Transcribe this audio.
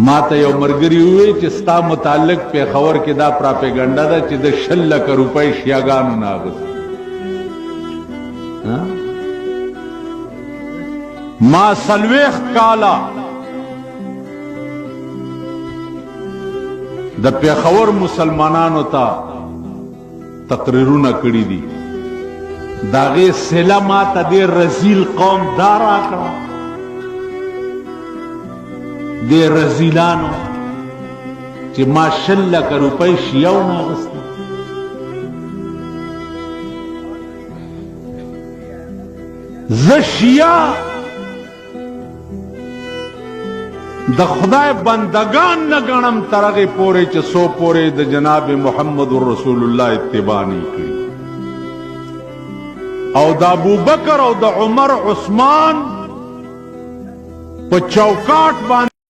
ما ته یو ملګري وویل چې ستا متعلق پیښور کې دا پراپیګنډا ده چې د 6 لک روپۍ شیاګانو نه اخیستي. ما 40 کاله د پیښور مسلمانانو ته تقریرونه کړي دي. داغه سلا ما ته دې رزیل قوم دا راکړه، دې رزیلانو چې ما 6 لک روپۍ شیاو نه اخیستي. زه شیعه د خدای بندگان نه ګڼم تر هغې پورې چې څو پورې د جناب محمد رسول الله اتباع نه کړي، او د ابوبکر او د عمر عثمان په چوکاټ باندې